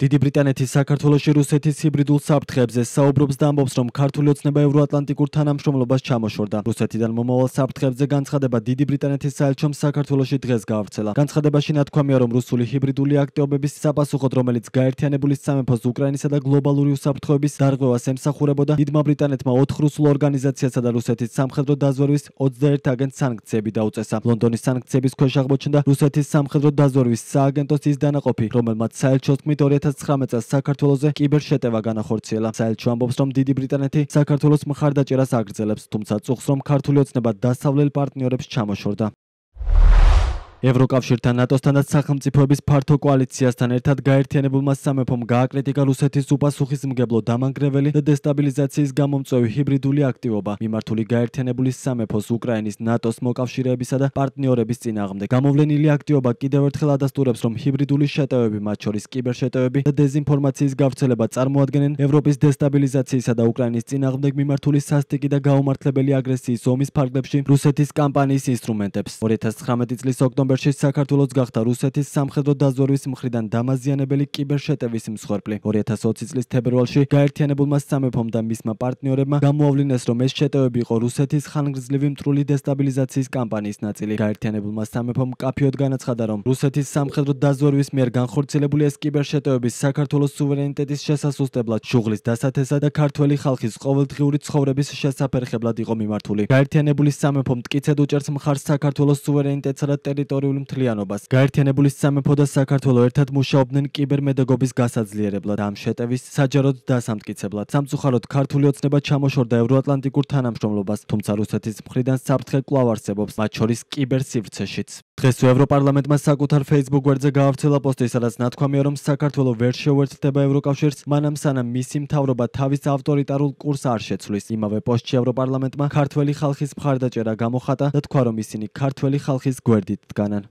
დიდი ბრიტანეთის საქართველოში რუსეთის ჰიბრიდულ საფრთხეებზე საუბრობს და ამბობს, რომ ქართული ოცნება ევროატლანტიკურ თანამშრომლობას ჩამოშორდა. რუსეთიდან მომავალ საფრთხეებზე განცხადება დიდი ბრიტანეთის საელჩომ საქართველოში დღეს გაავრცელა. განცხადებაში ნათქვამია, რომ რუსული ჰიბრიდული აქტივობების საპასუხოდ, რომელიც გაერთიანებული სამეფოს უკრაინისა და გლობალური უსაფრთხოების დარღვევას ემსახურებოდა, დიდმა ბრიტანეთმა 4 რუსულ ორგანიზაციასა და რუსეთის სამხედრო დაზვერვის 21 აგენტს სანქციები დაუწესა. ლონდონის სანქციების ქვეშ აღმოჩნდა რუსეთის სამხედრო დაზვერვის სააგენტოს ის დანაყოფი, რომელმაც საელჩოს თქმით 2019 წელს საქართველოზე კიბერშეტევა განახორციელა. საელჩო ამბობს, რომ დიდი ბრიტანეთი საქართველოს მხარდაჭერას აგრძელებს, თუმცა წუხს, რომ ქართული ოცნება დასავლელ პარტნიორებს ჩამოშორდა. ევროკავშირთან, ნატოსთან და სახელმწიფოების ფართო კოალიციასთან ერთად გაერთიანებულმა სამეფომ გააკრიტიკა რუსეთის უპასუხისმგებლო დამანგრეველი და დესტაბილიზაციის გამომწვევი ჰიბრიდული აქტივობა, მიმართული გაერთიანებული სამეფოს, უკრაინის, ნატოს მოკავშირეებისა და პარტნიორების წინააღმდეგ. გამოვლენილი აქტივობა კიდევ ერთხელ ადასტურებს, რომ ჰიბრიდული შეტევები, მათ შორის კიბერშეტევები და დეზინფორმაციის გავრცელება წარმოადგენენ ევროპის დესტაბილიზაციისა და უკრაინის წინააღმდეგ მიმართული სასტიკი და გაუმართლებელი აგრესიის ომის ფარგლებში რუსეთის კამპანიის ინსტრუმენტებს. 2019 წლის ოქტომბერში საქართველოს გახდა რუსეთის სამხედრო დაზვერვის მხრიდან დამაზიანებელი კიბერშეტევის მსხვერპლი. 2020 წლის თებერვალში გაერთიანებულმა სამეფომ და მისმა პარტნიორებმა გამოავლინეს, რომ ეს შეტევები იყო რუსეთის ხანგრძლივი მტრული დესტაბილიზაციის კამპანიის ნაწილი. გაერთიანებულმა სამეფომ მკაფიოდ განაცხადა, რომ რუსეთის სამხედრო დაზვერვის მიერ განხორციელებული ეს კიბერშეტევები საქართველოს სუვერენიტეტის შესასუსტებლად, შუღლის დასათესად და ქართველი ხალხის ყოველდღიური ცხოვრების შესაფერხებლად იყო მიმართული. გაერთიანებული სამეფო მტკიცედ უჭერს მხარს საქართველოს სუვერენიტეტსა და ტერიტორიულ მთლიანობას. გაერთიანებული სამეფო და საქართველო ერთად მუშაობდნენ კიბერმედეგობის გასაძლიერებლად და ამ შეტევის საჯაროდ დასამტკიცებლად. სამწუხაროდ ქართული ოცნება ჩამოშორდა ევროატლანტიკურ თანამშრომლობას, თუმცა რუსეთის მხრიდან საფრთხე კვლავ არსებობს, მათ შორის კიბერსივრცეშიც. დღეს ევროპარლამენტმა საკუთარ Facebook გვერდზე გაავრცელა პოსტი, სადაც ნათქვამია, რომ საქართველო ვერ შეუერთდება ევროკავშირს, მანამ სანამ მისი მთავრობა თავის ავტორიტარულ კურსს არ შეცვლის. იმავე პოსტში ევროპარლამენტმა ქართველი ხალხის მხარდაჭერა გამოხატა და თქვა, რომ ისინი ქართველი ხალხის გვერდით დგანან.